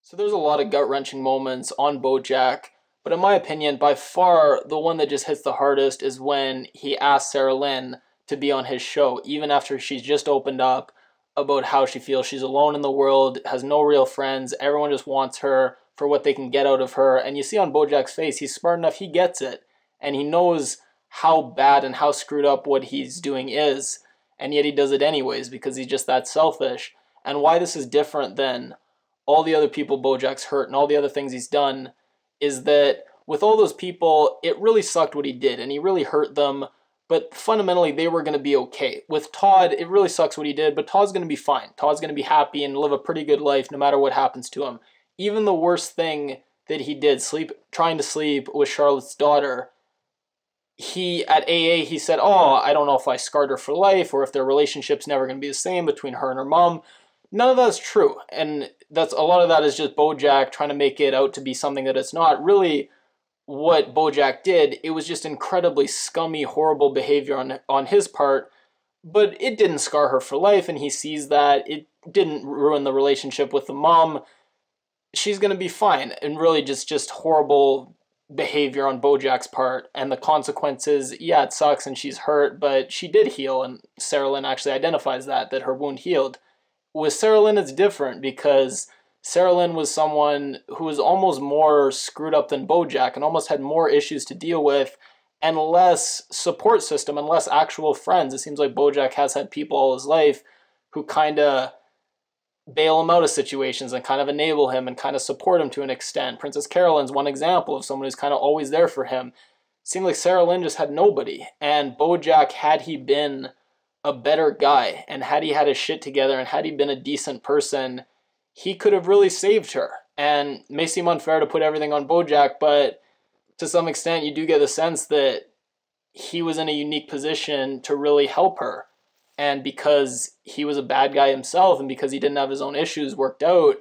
So there's a lot of gut-wrenching moments on BoJack, but in my opinion, by far the one that just hits the hardest is when he asked Sarah Lynn to be on his show, even after she's just opened up about how she feels she's alone in the world, has no real friends, everyone just wants her for what they can get out of her. And you see on BoJack's face, he's smart enough, he gets it, and he knows how bad and how screwed up what he's doing is, and yet he does it anyways because he's just that selfish. And why this is different than all the other people BoJack's hurt and all the other things he's done is that with all those people, it really sucked what he did and he really hurt them, but fundamentally they were going to be okay. With Todd, it really sucks what he did, but Todd's going to be fine. Todd's going to be happy and live a pretty good life no matter what happens to him. Even the worst thing that he did, trying to sleep with Charlotte's daughter, at AA, he said, oh, I don't know if I scarred her for life or if their relationship's never going to be the same between her and her mom. None of that's true, and a lot of that is just BoJack trying to make it out to be something that it's not. Really, what BoJack did, it was just incredibly scummy, horrible behavior on his part, but it didn't scar her for life, and he sees that. It didn't ruin the relationship with the mom. She's going to be fine, and really just horrible behavior on BoJack's part, and the consequences, yeah, it sucks, and she's hurt, but she did heal, and Sarah Lynn actually identifies that her wound healed. With Sarah Lynn, it's different because Sarah Lynn was someone who was almost more screwed up than BoJack and almost had more issues to deal with and less support system and less actual friends. It seems like BoJack has had people all his life who kind of bail him out of situations and kind of enable him and kind of support him to an extent. Princess Carolyn's one example of someone who's kind of always there for him. It seemed like Sarah Lynn just had nobody. And BoJack, had he been a better guy, and had he had his shit together, and had he been a decent person, he could have really saved her. And it may seem unfair to put everything on BoJack, but to some extent you do get the sense that he was in a unique position to really help her. And because he was a bad guy himself, and because he didn't have his own issues worked out,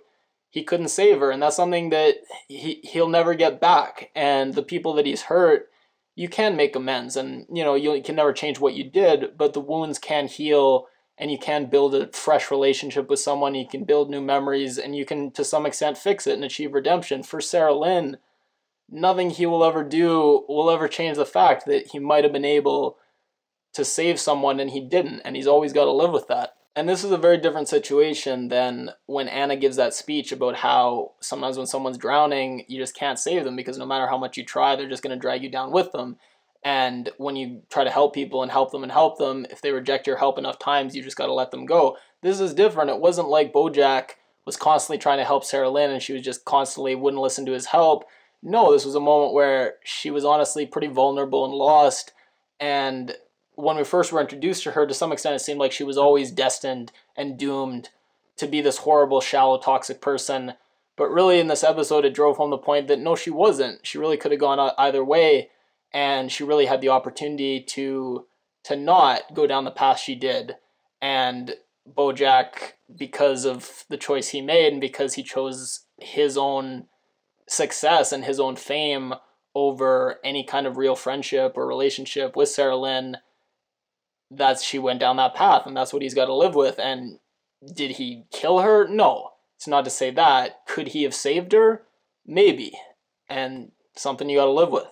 he couldn't save her. And that's something that he'll never get back. And the people that he's hurt, you can make amends, and you can never change what you did, but the wounds can heal, and you can build a fresh relationship with someone, you can build new memories, and you can to some extent fix it and achieve redemption. For Sarah Lynn, nothing he will ever do will ever change the fact that he might have been able to save someone and he didn't, and he's always got to live with that. And this is a very different situation than when Anna gives that speech about how sometimes when someone's drowning, you just can't save them because no matter how much you try, they're just going to drag you down with them. And when you try to help people and help them, if they reject your help enough times, you just got to let them go. This is different. It wasn't like BoJack was constantly trying to help Sarah Lynn and she was just constantly wouldn't listen to his help. No, this was a moment where she was honestly pretty vulnerable and lost, and when we first were introduced to her, to some extent it seemed like she was always destined and doomed to be this horrible, shallow, toxic person. But really in this episode, it drove home the point that no, she wasn't. She really could have gone either way, and she really had the opportunity to not go down the path she did. And BoJack, because of the choice he made and because he chose his own success and his own fame over any kind of real friendship or relationship with Sarah Lynn, she went down that path, and that's what he's got to live with. And did he kill her? No. It's not to say that. Could he have saved her? Maybe. And something you got to live with.